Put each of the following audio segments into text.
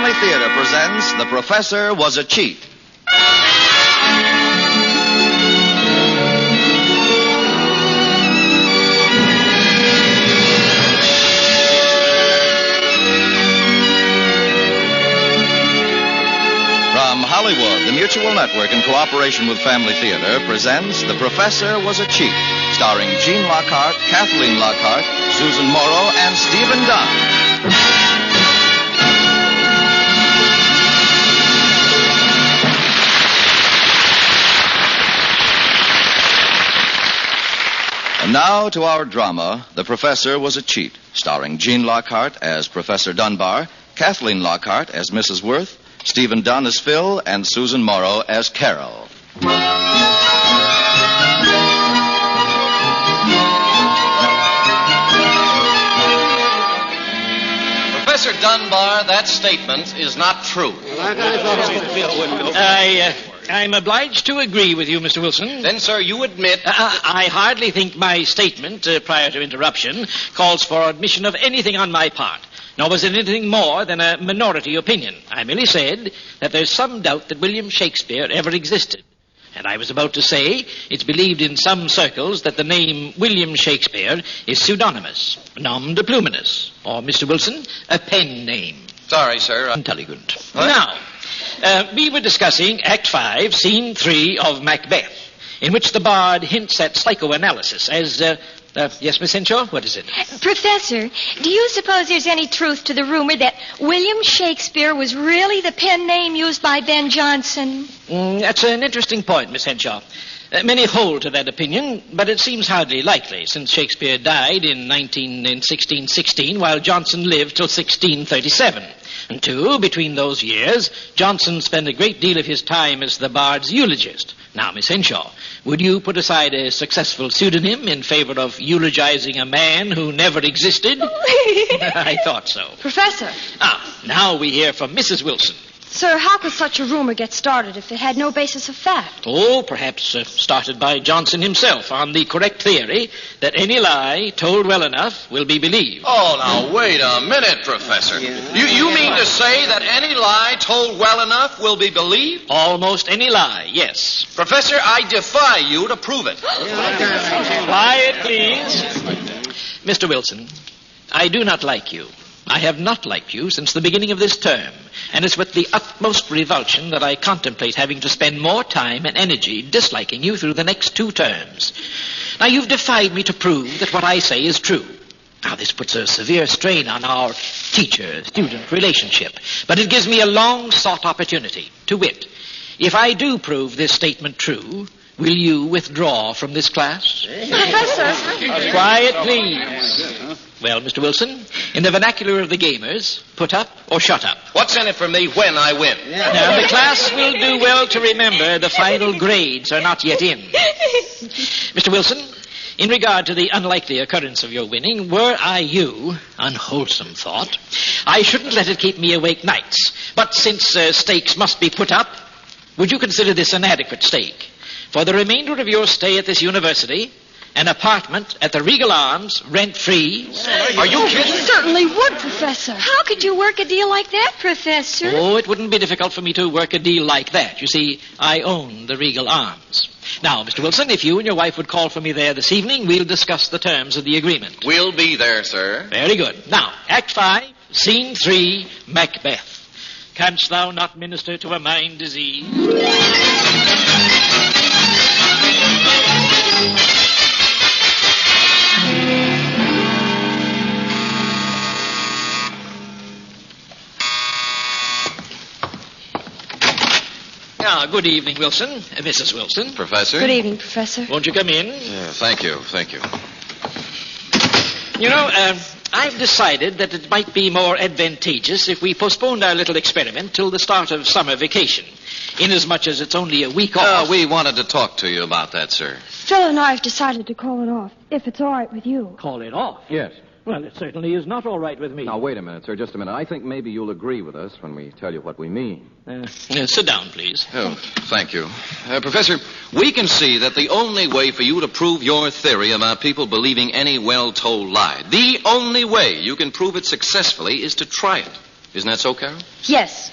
Family Theater presents The Professor Was a Cheat. From Hollywood, the Mutual Network, in cooperation with Family Theater, presents The Professor Was a Cheat, starring Gene Lockhart, Kathleen Lockhart, Susan Morrow, and Stephen Dunn. And now to our drama, The Professor Was a Cheat, starring Gene Lockhart as Professor Dunbar, Kathleen Lockhart as Mrs. Worth, Stephen Dunn as Phil, and Susan Morrow as Carol. Professor Dunbar, that statement is not true. I'm obliged to agree with you, Mr. Wilson. Then, sir, you admit... I hardly think my statement, prior to interruption, calls for admission of anything on my part. Nor was it anything more than a minority opinion. I merely said that there's some doubt that William Shakespeare ever existed. And I was about to say it's believed in some circles that the name William Shakespeare is pseudonymous, nom de pluminous, or, Mr. Wilson, a pen name. Sorry, sir. Intelligent. What? Now, we were discussing Act 5, Scene 3 of Macbeth, in which the bard hints at psychoanalysis as... yes, Miss Henshaw, what is it? Professor, do you suppose there's any truth to the rumor that William Shakespeare was really the pen name used by Ben Jonson? That's an interesting point, Miss Henshaw. Many hold to that opinion, but it seems hardly likely, since Shakespeare died in 1616, while Jonson lived till 1637. And two, between those years, Jonson spent a great deal of his time as the bard's eulogist. Now, Miss Henshaw, would you put aside a successful pseudonym in favor of eulogizing a man who never existed? I thought so. Professor. Now we hear from Mrs. Wilson. Sir, how could such a rumor get started if it had no basis of fact? Oh, perhaps started by Jonson himself on the correct theory that any lie told well enough will be believed. Oh, now, wait a minute, Professor. You mean to say that any lie told well enough will be believed? Almost any lie, yes. Professor, I defy you to prove it. Quiet, please. Mr. Wilson, I do not like you. I have not liked you since the beginning of this term, and it's with the utmost revulsion that I contemplate having to spend more time and energy disliking you through the next 2 terms. Now, you've defied me to prove that what I say is true. Now, this puts a severe strain on our teacher-student relationship, but it gives me a long-sought opportunity, to wit. If I do prove this statement true, will you withdraw from this class? Professor. Quiet, please. Well, Mr. Wilson, in the vernacular of the gamers, put up or shut up. What's in it for me when I win? Now, the class will do well to remember the final grades are not yet in. Mr. Wilson, in regard to the unlikely occurrence of your winning, were I you, unwholesome thought, I shouldn't let it keep me awake nights. But since stakes must be put up, would you consider this an adequate stake? For the remainder of your stay at this university, an apartment at the Regal Arms, rent-free. Are you kidding? Certainly would, Professor. How could you work a deal like that, Professor? Oh, it wouldn't be difficult for me to work a deal like that. You see, I own the Regal Arms. Now, Mr. Wilson, if you and your wife would call for me there this evening, we'll discuss the terms of the agreement. We'll be there, sir. Very good. Now, Act 5, Scene 3, Macbeth. Canst thou not minister to a mind disease? Good evening, Wilson. Mrs. Wilson. Professor? Good evening, Professor. Won't you come in? Thank you. You know, I've decided that it might be more advantageous if we postponed our little experiment till the start of summer vacation, inasmuch as it's only a week off. We wanted to talk to you about that, sir. Phil and I have decided to call it off, if it's all right with you. Call it off? Yes. Well, it certainly is not all right with me. Now, wait a minute, sir, just a minute. I think maybe you'll agree with us when we tell you what we mean. Sit down, please. Oh, thank you. Professor, we can see that the only way for you to prove your theory about people believing any well-told lie, the only way you can prove it successfully is to try it. Isn't that so, Carol? Yes.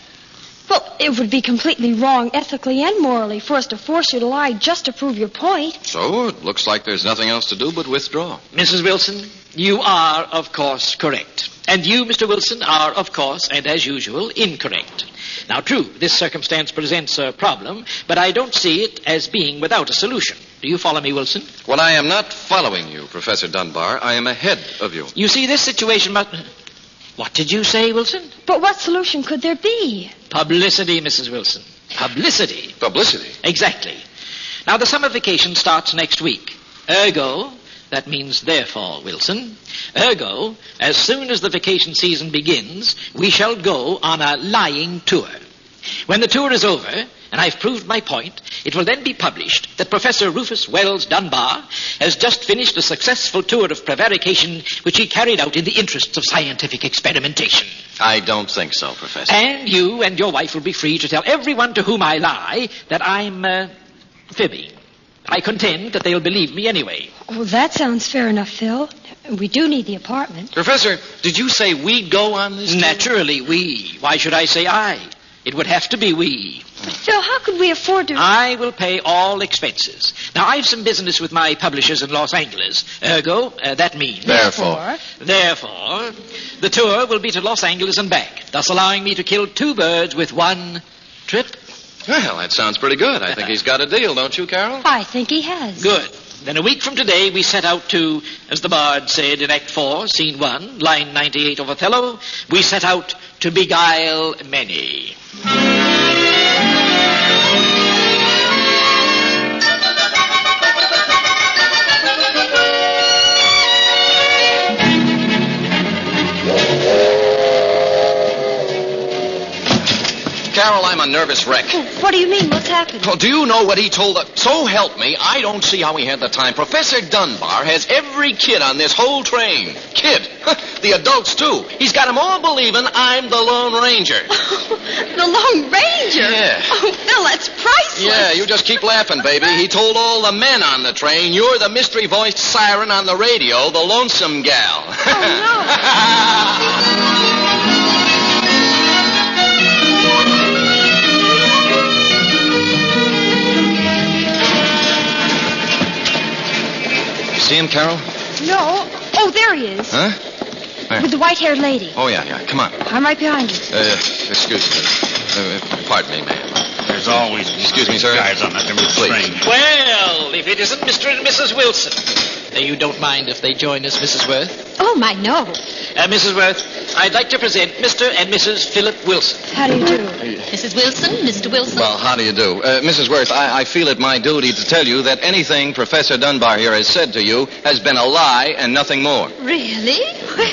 Well, it would be completely wrong, ethically and morally, for us to force you to lie just to prove your point. So it looks like there's nothing else to do but withdraw. Mrs. Wilson, you are, of course, correct. And you, Mr. Wilson, are, of course, and as usual, incorrect. Now, true, this circumstance presents a problem, but I don't see it as being without a solution. Do you follow me, Wilson? Well, I am not following you, Professor Dunbar. I am ahead of you. You see, this situation must... What did you say, Wilson? But what solution could there be? Publicity, Mrs. Wilson. Publicity. Publicity? Exactly. Now, the summer vacation starts next week. Ergo, that means therefore, Wilson. Ergo, as soon as the vacation season begins, we shall go on a lying tour. When the tour is over, and I've proved my point, it will then be published that Professor Rufus Wells Dunbar has just finished a successful tour of prevarication which he carried out in the interests of scientific experimentation. I don't think so, Professor. And you and your wife will be free to tell everyone to whom I lie that I'm fibbing. I contend that they'll believe me anyway. Oh, that sounds fair enough, Phil. We do need the apartment. Professor, did you say we'd go on this tour? Naturally, we. Why should I say I? It would have to be we. Phil, how could we afford to... I will pay all expenses. Now, I've some business with my publishers in Los Angeles. Ergo, that means... Therefore, the tour will be to Los Angeles and back, thus allowing me to kill two birds with one trip. Well, that sounds pretty good. I think he's got a deal, don't you, Carol? I think he has. Good. Then a week from today, we set out to, as the bard said in Act 4, Scene 1, line 98 of Othello, we set out to beguile many. Carol, I'm a nervous wreck. What do you mean? What's happened? Well, do you know what he told us? So help me, I don't see how he had the time. Professor Dunbar has every kid on this whole train. Kid. The adults, too. He's got them all believing I'm the Lone Ranger. The Lone Ranger? Yeah. Oh, Phil, that's priceless. Yeah, you just keep laughing, baby. He told all the men on the train, you're the mystery-voiced siren on the radio, the lonesome gal. Oh, no. See him, Carol? No. Oh, there he is. Huh? Where? With the white-haired lady. Oh, yeah. Come on. I'm right behind you. Excuse me. Pardon me, ma'am. There's always Excuse me, sir. guys on that train. Well, if it isn't Mr. and Mrs. Wilson. You don't mind if they join us, Mrs. Worth? Oh, my, no. Mrs. Worth, I'd like to present Mr. and Mrs. Philip Wilson. How do you do? Mrs. Wilson, Mr. Wilson. Well, how do you do? Mrs. Worth, I feel it my duty to tell you that anything Professor Dunbar here has said to you has been a lie and nothing more. Really?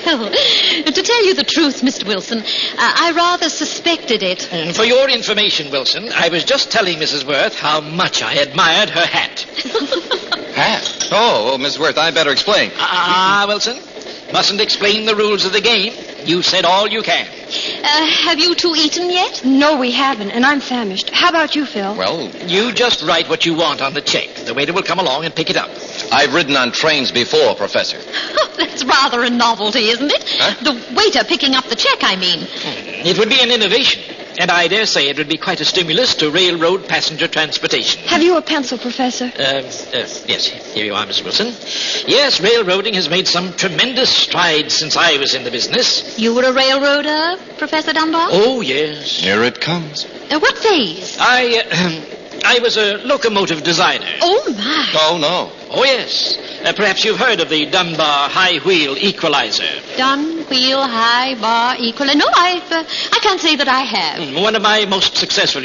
Well, to tell you the truth, Mr. Wilson, I rather suspected it. And for your information, Wilson, I was just telling Mrs. Worth how much I admired her hat. Hat? Oh, Mrs. Worth, I better explain. Wilson, mustn't explain the rules of the game. You said all you can. Have you two eaten yet? No, we haven't, and I'm famished. How about you, Phil? Well, You just write what you want on the check. The waiter will come along and pick it up. I've ridden on trains before, Professor. That's rather a novelty, isn't it? Huh? The waiter picking up the check, I mean. It would be an innovation, and I dare say it would be quite a stimulus to railroad passenger transportation. Have you a pencil, Professor? Yes, here you are, Miss Wilson. Yes, railroading has made some tremendous strides since I was in the business. You were a railroader, Professor Dunbar? Oh, yes. Here it comes. What phase? I was a locomotive designer. Oh, my. Oh, no. Oh, yes. Perhaps you've heard of the Dunbar high wheel equalizer. Dun, wheel, high, bar, equal. No, I can't say that I have. One of my most successful,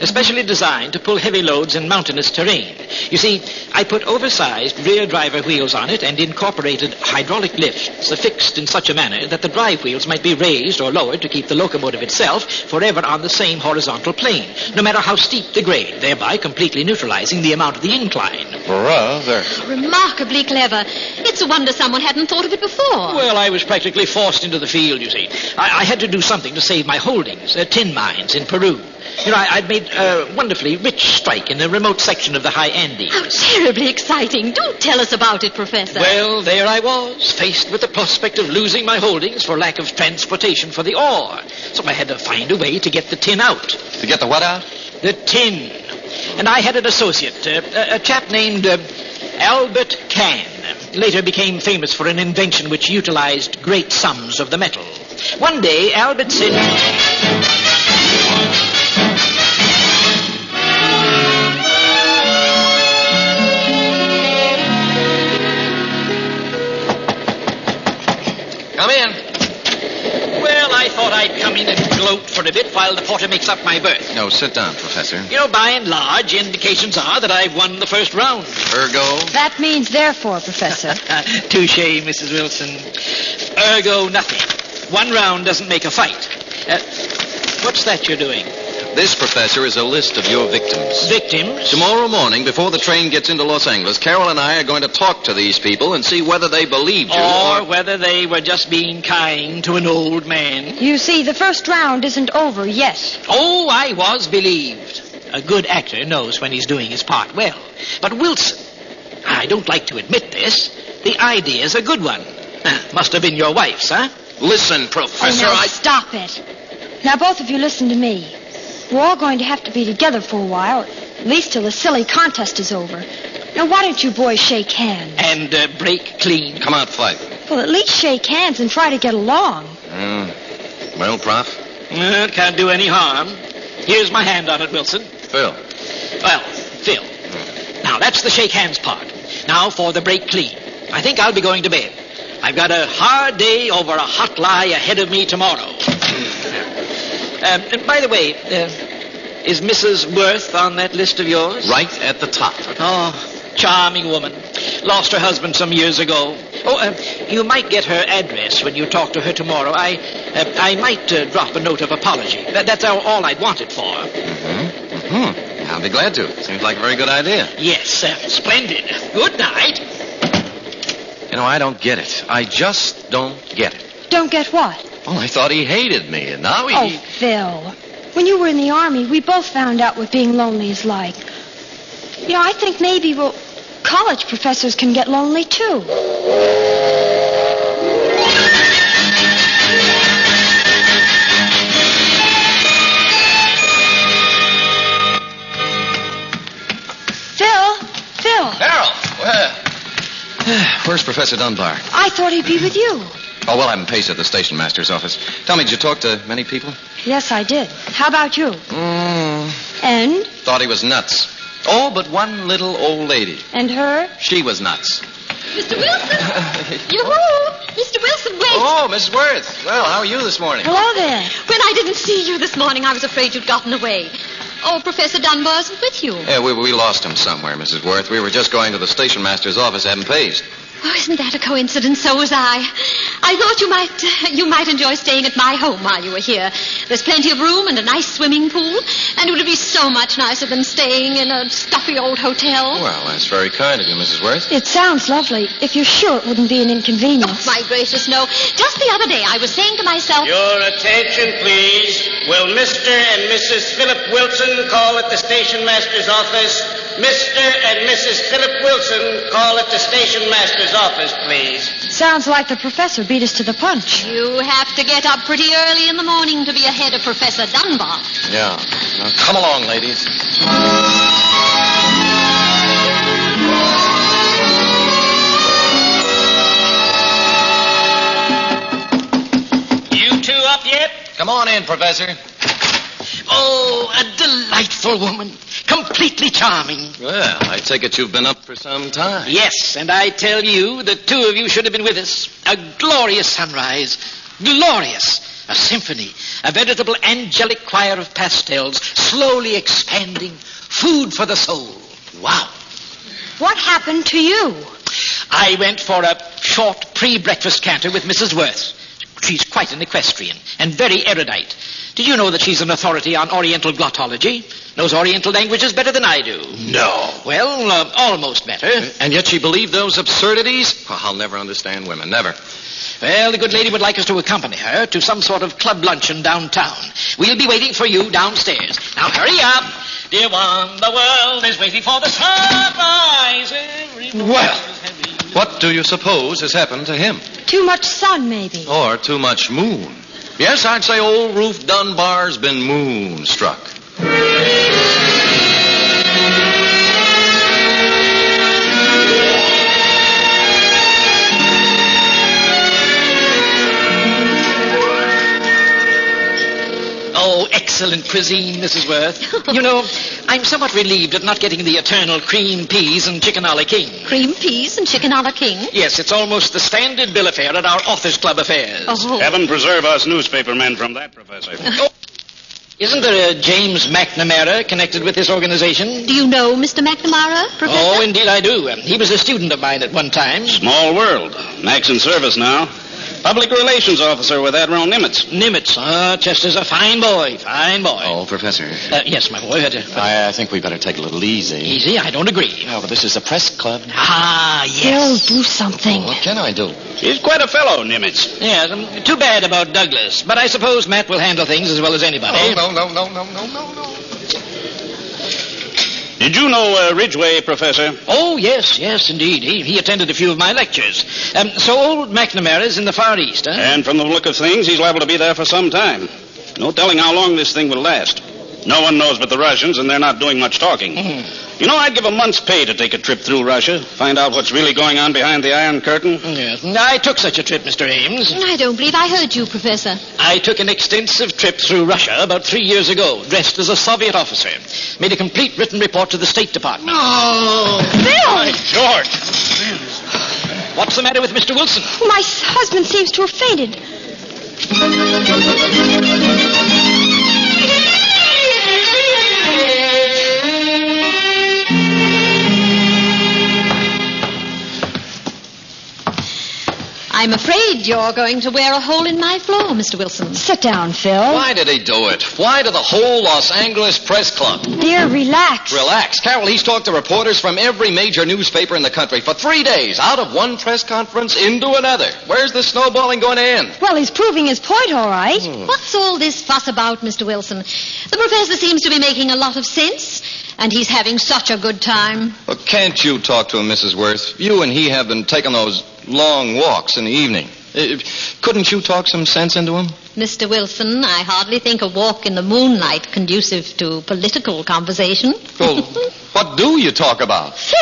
especially designed to pull heavy loads in mountainous terrain. You see, I put oversized rear driver wheels on it and incorporated hydraulic lifts affixed in such a manner that the drive wheels might be raised or lowered to keep the locomotive itself forever on the same horizontal plane, no matter how steep the grade, thereby completely neutralizing the amount of the incline. Brother. Remarkably clever. It's a wonder someone hadn't thought of it before. Well, I was practically forced into the field, you see. I had to do something to save my holdings, tin mines in Peru. You know, I'd made a wonderfully rich strike in a remote section of the high Andes. How terribly exciting. Do tell us about it, Professor. Well, there I was, faced with the prospect of losing my holdings for lack of transportation for the ore. So I had to find a way to get the tin out. To get the what out? The tin. And I had an associate, a chap named Albert Kahn. Later became famous for an invention which utilized great sums of the metal. One day, Albert said... Come in. Well, I thought I'd come in and gloat for a bit while the porter makes up my berth. No, sit down, Professor. You know, by and large, indications are that I've won the first round. Ergo? That means therefore, Professor. Touche, Mrs. Wilson. Ergo, nothing. One round doesn't make a fight. What's that you're doing? This, Professor, is a list of your victims. Victims? Tomorrow morning, before the train gets into Los Angeles, Carol and I are going to talk to these people and see whether they believed you Or whether they were just being kind to an old man. You see, the first round isn't over yet. Oh, I was believed. A good actor knows when he's doing his part well. But Wilson, I don't like to admit this, the idea's a good one. Must have been your wife's, huh? Listen, Professor, Oh, now stop it. Now, both of you listen to me. We're all going to have to be together for a while, at least till the silly contest is over. Now, why don't you boys shake hands? And break clean. Come out, fight. Well, at least shake hands and try to get along. Well, Prof? It can't do any harm. Here's my hand on it, Wilson. Phil. Well, Phil. Now, that's the shake hands part. Now for the break clean. I think I'll be going to bed. I've got a hard day over a hot lie ahead of me tomorrow. And by the way, is Mrs. Worth on that list of yours? Right at the top. Oh, charming woman. Lost her husband some years ago. Oh, you might get her address when you talk to her tomorrow. I might drop a note of apology. That's all I'd want it for. I'll be glad to. Seems like a very good idea. Yes, splendid. Good night. You know, I don't get it. I just don't get it. Don't get what? Well, I thought he hated me, and now he... Oh, Phil. When you were in the Army, we both found out what being lonely is like. You know, I think maybe, well, college professors can get lonely, too. Phil. Carol, where's Professor Dunbar? I thought he'd be with you. Oh, well, I'm paced at the station master's office. Tell me, did you talk to many people? Yes, I did. How about you? And? Thought he was nuts. Oh, but one little old lady. And her? She was nuts. Mr. Wilson! Yoo-hoo! Mr. Wilson, wait! Oh, Mrs. Worth. Well, how are you this morning? Hello there. When I didn't see you this morning, I was afraid you'd gotten away. Oh, Professor Dunbar isn't with you. Yeah, we lost him somewhere, Mrs. Worth. We were just going to the station master's office, hadn't paced. Oh, isn't that a coincidence? So was I. I thought you might enjoy staying at my home while you were here. There's plenty of room and a nice swimming pool, and it would be so much nicer than staying in a stuffy old hotel. Well, that's very kind of you, Mrs. Worth. It sounds lovely, if you're sure it wouldn't be an inconvenience. Oh, my gracious, no. Just the other day, I was saying to myself... Your attention, please. Will Mr. and Mrs. Philip Wilson call at the station master's office? Mr. and Mrs. Philip Wilson call at the station master's office, please. Sounds like the professor beat us to the punch. You have to get up pretty early in the morning to be ahead of Professor Dunbar. Yeah. Now, come along, ladies. You two up yet? Come on in, Professor. Oh, a delightful woman. Completely charming. Well, I take it you've been up for some time. Yes, and I tell you, the two of you should have been with us. A glorious sunrise. Glorious. A symphony. A veritable angelic choir of pastels, slowly expanding. Food for the soul. Wow. What happened to you? I went for a short pre-breakfast canter with Mrs. Worth. She's quite an equestrian and very erudite. Did you know that she's an authority on Oriental glottology? Knows Oriental languages better than I do. No. Well, almost better. And yet she believed those absurdities? Oh, I'll never understand women. Never. Well, the good lady would like us to accompany her to some sort of club luncheon downtown. We'll be waiting for you downstairs. Now, hurry up. Dear one, the world is waiting for the sunrise. Well, what do you suppose has happened to him? Too much sun, maybe. Or too much moon? Yes, I'd say old Ruth Dunbar's been moonstruck. Oh, excellent cuisine, Mrs. Worth. You know, I'm somewhat relieved at not getting the eternal cream peas and chicken a la king. Cream peas and chicken a la king? Yes, it's almost the standard bill of fare at our Authors Club affairs. Oh. Heaven preserve us newspaper men from that, Professor. Oh, isn't there a James McNamara connected with this organization? Do you know Mr. McNamara, Professor? Oh, indeed I do. He was a student of mine at one time. Small world. Mac's in service now. Public relations officer with Admiral Nimitz. Nimitz, Chester's a fine boy, fine boy. Oh, Professor. Yes, my boy. I think we better take it a little easy. Easy? I don't agree. Oh, but this is a press club. Ah, yes. Phil, do something. What can I do? He's quite a fellow, Nimitz. Yes, too bad about Douglas. But I suppose Matt will handle things as well as anybody. No. Did you know Ridgway, Professor? Oh, yes, indeed. He attended a few of my lectures. So old McNamara's in the Far East, huh? And from the look of things, he's liable to be there for some time. No telling how long this thing will last. No one knows but the Russians, and they're not doing much talking. You know, I'd give a month's pay to take a trip through Russia, find out what's really going on behind the Iron Curtain. Yes. I took such a trip, Mr. Ames. I don't believe I heard you, Professor. I took an extensive trip through Russia about 3 years ago, dressed as a Soviet officer. Made a complete written report to the State Department. Oh, Phil! By George! What's the matter with Mr. Wilson? My husband seems to have fainted. I'm afraid you're going to wear a hole in my floor, Mr. Wilson. Sit down, Phil. why did he do it? Why to the whole Los Angeles Press Club? Dear, relax. Relax. Carol, he's talked to reporters from every major newspaper in the country for 3 days, out of one press conference into another. Where's the snowballing going to end? Well, he's proving his point, all right. What's all this fuss about, Mr. Wilson? The professor seems to be making a lot of sense, and he's having such a good time. Well, can't you talk to him, Mrs. Worth? You and he have been taking those long walks in the evening. Couldn't you talk some sense into him? Mr. Wilson, I hardly think a walk in the moonlight conducive to political conversation. Well, what do you talk about? Phil!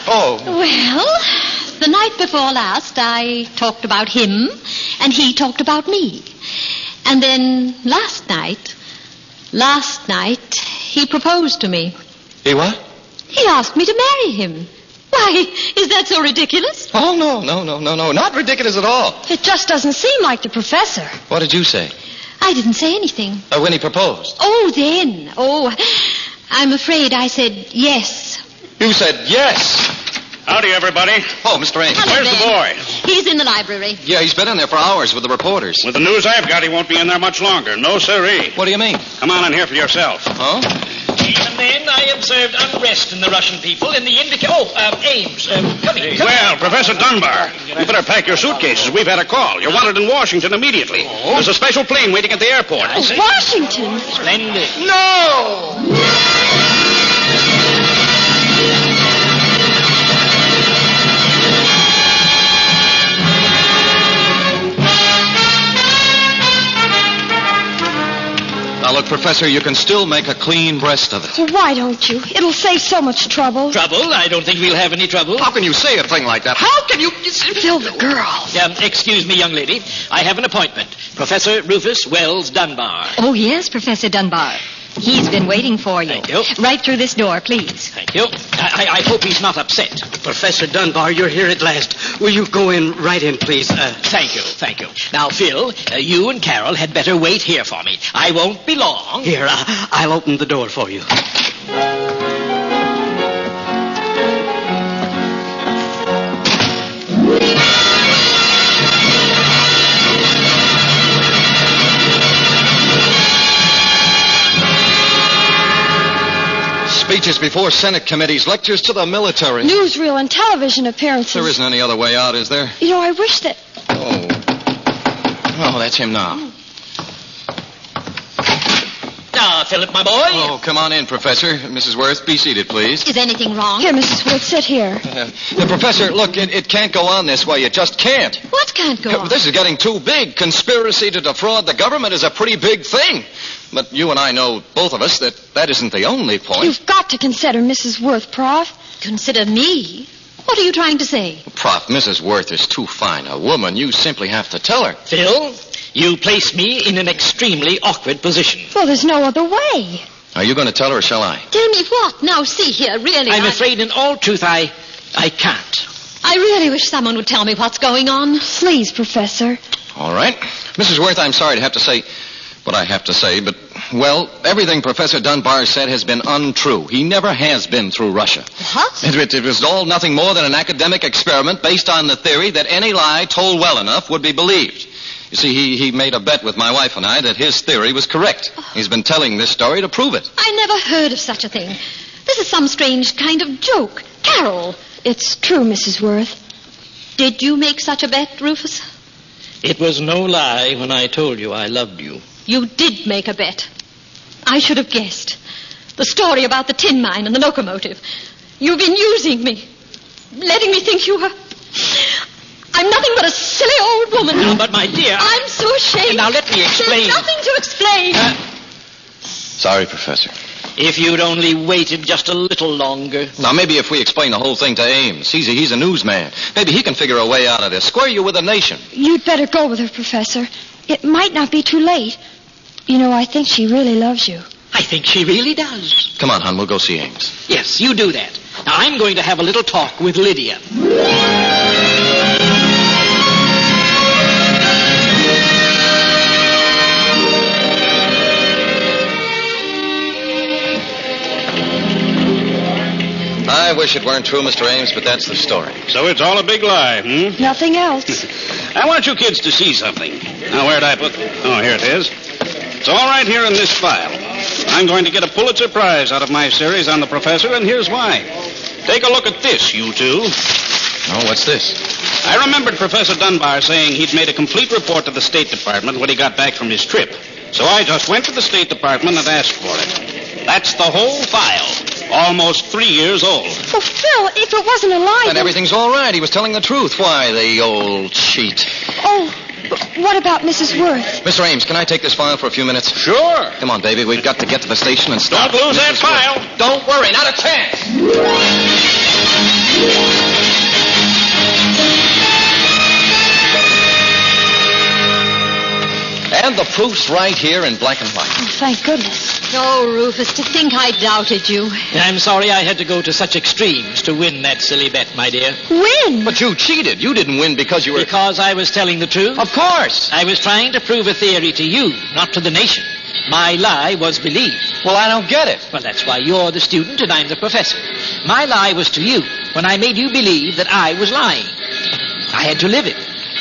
Oh, Well, the night before last, I talked about him, and he talked about me. And then last night, he proposed to me. he what? He asked me to marry him. Why, is that so ridiculous? Oh, no. Not ridiculous at all. It just doesn't seem like the professor. What did you say? I didn't say anything. When he proposed? Oh, then. Oh, I'm afraid I said yes. You said yes. Howdy, everybody. Oh, Mr. Ames. Hello, Where's the Ben. boy? He's in the library. Yeah, he's been in there for hours with the reporters. With the news I've got, he won't be in there much longer. No, sirree. What do you mean? Come on in here for yourself. Huh? Even then, I observed unrest in the Russian people in the Ames, come here. Well, Professor Dunbar, you better pack your suitcases. We've had a call. You're wanted in Washington immediately. There's a special plane waiting at the airport. Washington? Splendid. No! Now, look, Professor, you can still make a clean breast of it. Well, why don't you? It'll save so much trouble. Trouble? I don't think we'll have any trouble. How can you say a thing like that? How can you... Phil, the girls. Excuse me, young lady. I have an appointment. Professor Rufus Wells Dunbar. Oh, yes, Professor Dunbar. He's been waiting for you. Thank you. Right through this door, please. Thank you. I hope he's not upset. Professor Dunbar, you're here at last. Will you go right in, please? Thank you. Now, Phil, you and Carol had better wait here for me. I won't be long. Here, I'll open the door for you. Speeches before Senate committees, lectures to the military. Newsreel and television appearances. There isn't any other way out, is there? You know, I wish that... Oh, that's him now. Now, Philip, my boy. Oh, come on in, Professor. Mrs. Worth, be seated, please. Is anything wrong? Here, Mrs. Wood, sit here. Professor, look, it can't go on this way. It just can't. What can't go on? This is getting too big. Conspiracy to defraud the government is a pretty big thing. But you and I know, both of us, that isn't the only point. You've got to consider Mrs. Worth, Prof. Consider me? What are you trying to say? Prof, Mrs. Worth is too fine a woman. You simply have to tell her. Phil, you place me in an extremely awkward position. Well, there's no other way. Are you going to tell her or shall I? Tell me what? Now, see here, really. I'm afraid in all truth I can't. I really wish someone would tell me what's going on. Please, Professor. All right. Mrs. Worth, I'm sorry to have to say what I have to say, but, well, everything Professor Dunbar said has been untrue. He never has been through Russia. What? It was all nothing more than an academic experiment based on the theory that any lie told well enough would be believed. You see, he made a bet with my wife and I that his theory was correct. He's been telling this story to prove it. I never heard of such a thing. This is some strange kind of joke. Carol. It's true, Mrs. Worth. Did you make such a bet, Rufus? It was no lie when I told you I loved you. You did make a bet. I should have guessed. The story about the tin mine and the locomotive. You've been using me. Letting me think you were... I'm nothing but a silly old woman. No, but my dear... I'm so ashamed. Now, let me explain. There's nothing to explain. Sorry, Professor. If you'd only waited just a little longer. Now, maybe if we explain the whole thing to Ames. He's a newsman. Maybe he can figure a way out of this. Square you with the nation. You'd better go with her, Professor. It might not be too late. You know, I think she really loves you. I think she really does. Come on, hon, we'll go see Ames. Yes, you do that. Now, I'm going to have a little talk with Lydia. I wish it weren't true, Mr. Ames, but that's the story. So it's all a big lie, hmm? Nothing else. I want you kids to see something. Now, where'd I put... Oh, here it is. It's all right here in this file. I'm going to get a Pulitzer Prize out of my series on the professor, and here's why. Take a look at this, you two. Oh, what's this? I remembered Professor Dunbar saying he'd made a complete report to the State Department when he got back from his trip. So I just went to the State Department and asked for it. That's the whole file. Almost 3 years old. Well, Phil, if it wasn't a lie... And everything's all right. He was telling the truth. Why, the old cheat. Oh, but what about Mrs. Worth? Mr. Ames, can I take this file for a few minutes? Sure. Come on, baby. We've got to get to the station and stop. Don't lose that file. Don't worry. Not a chance. And the proof's right here in black and white. Oh, thank goodness. Oh, Rufus, to think I doubted you. I'm sorry I had to go to such extremes to win that silly bet, my dear. Win? But you cheated. You didn't win because you were... Because I was telling the truth? Of course. I was trying to prove a theory to you, not to the nation. My lie was believed. Well, I don't get it. Well, that's why you're the student and I'm the professor. My lie was to you when I made you believe that I was lying. I had to live it.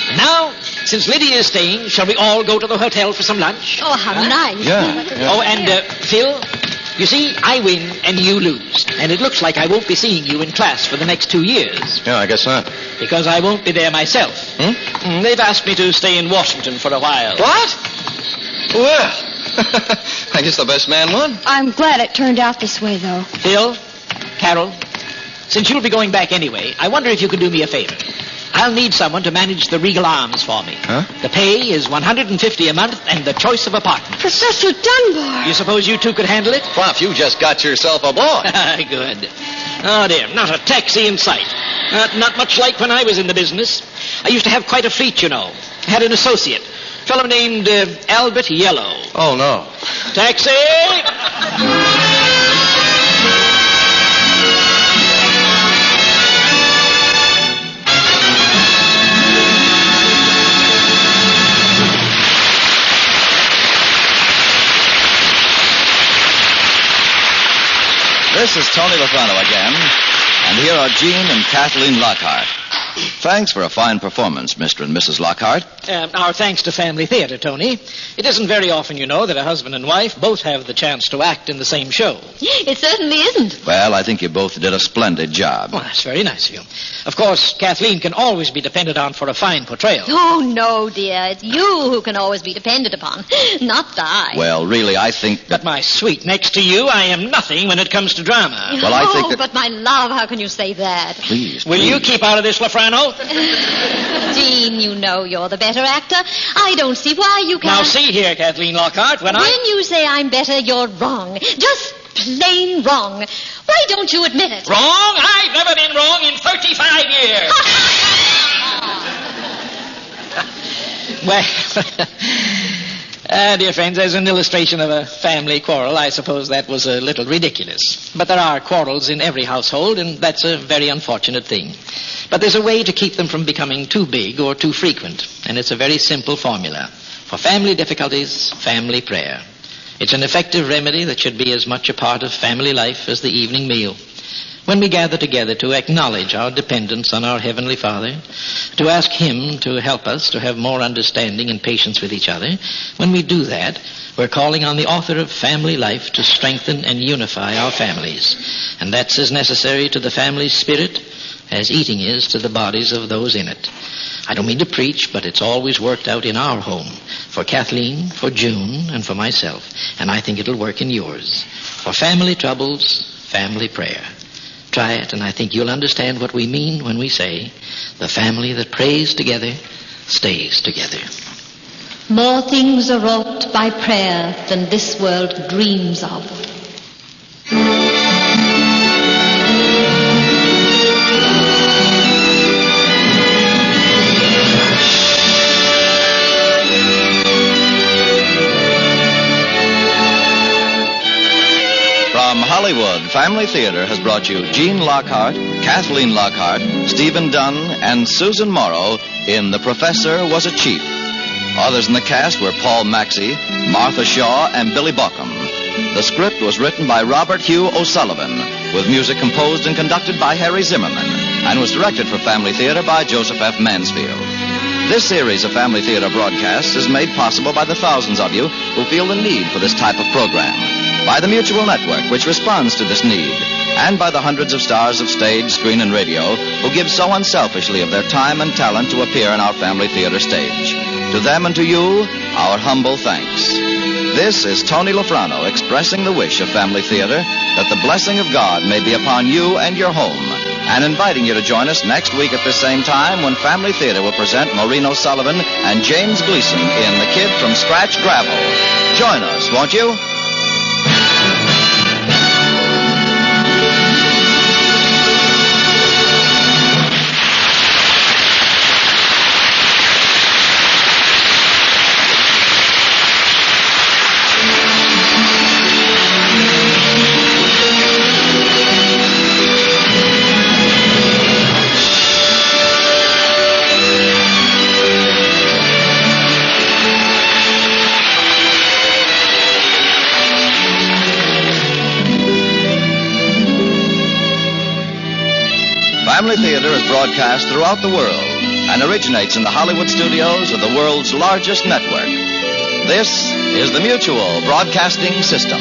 And now, since Lydia is staying, shall we all go to the hotel for some lunch? Oh, how nice. Yeah. Oh, and, Phil, you see, I win and you lose. And it looks like I won't be seeing you in class for the next 2 years. Yeah, I guess not. Because I won't be there myself. They've asked me to stay in Washington for a while. What? Well, I guess the best man won. I'm glad it turned out this way, though. Phil, Carol, since you'll be going back anyway, I wonder if you could do me a favor. I'll need someone to manage the Regal Arms for me. Huh? The pay is $150 a month and the choice of apartment. Professor Dunbar! You suppose you two could handle it? Prof, you just got yourself a boy. Good. Oh, dear, not a taxi in sight. Not much like when I was in the business. I used to have quite a fleet, you know. I had an associate, a fellow named Albert Yellow. Oh, no. Taxi! This is Tony Lofrano again, and here are Jean and Kathleen Lockhart. Thanks for a fine performance, Mr. and Mrs. Lockhart. Our thanks to Family Theater, Tony. It isn't very often, you know, that a husband and wife both have the chance to act in the same show. It certainly isn't. Well, I think you both did a splendid job. Well, that's very nice of you. Of course, Kathleen can always be depended on for a fine portrayal. Oh, no, dear. It's you who can always be depended upon, not I. Well, really, I think that... But, my sweet, next to you, I am nothing when it comes to drama. Well, I think that... but my love, how can you say that? Please, Will you keep out of this, Lafrano? Jean, you know you're the better actor. I don't see why you can't... Now, see here, Kathleen Lockhart, when you say I'm better, you're wrong. Just plain wrong. Why don't you admit it? Wrong? I've never been wrong in 35 years. Well, dear friends, as an illustration of a family quarrel, I suppose that was a little ridiculous. But there are quarrels in every household, and that's a very unfortunate thing. But there's a way to keep them from becoming too big or too frequent, and it's a very simple formula. For family difficulties, family prayer. It's an effective remedy that should be as much a part of family life as the evening meal. When we gather together to acknowledge our dependence on our Heavenly Father, to ask Him to help us to have more understanding and patience with each other, when we do that, we're calling on the author of family life to strengthen and unify our families. And that's as necessary to the family spirit as eating is to the bodies of those in it. I don't mean to preach, but it's always worked out in our home. For Kathleen, for June, and for myself. And I think it'll work in yours. For family troubles, family prayer. Try it, and I think you'll understand what we mean when we say, the family that prays together stays together. More things are wrought by prayer than this world dreams of. From Hollywood, Family Theater has brought you Jean Lockhart, Kathleen Lockhart, Stephen Dunn, and Susan Morrow in The Professor Was a Cheat. Others in the cast were Paul Maxey, Martha Shaw, and Billy Baucom. The script was written by Robert Hugh O'Sullivan, with music composed and conducted by Harry Zimmerman, and was directed for Family Theater by Joseph F. Mansfield. This series of Family Theater broadcasts is made possible by the thousands of you who feel the need for this type of program, by the Mutual Network, which responds to this need, and by the hundreds of stars of stage, screen, and radio who give so unselfishly of their time and talent to appear on our Family Theater stage. To them and to you, our humble thanks. This is Tony Lafrano expressing the wish of Family Theater that the blessing of God may be upon you and your home, and inviting you to join us next week at the same time when Family Theater will present Maureen O'Sullivan and James Gleason in The Kid from Scratch Gravel. Join us, won't you? Family Theater is broadcast throughout the world and originates in the Hollywood studios of the world's largest network. This is the Mutual Broadcasting System.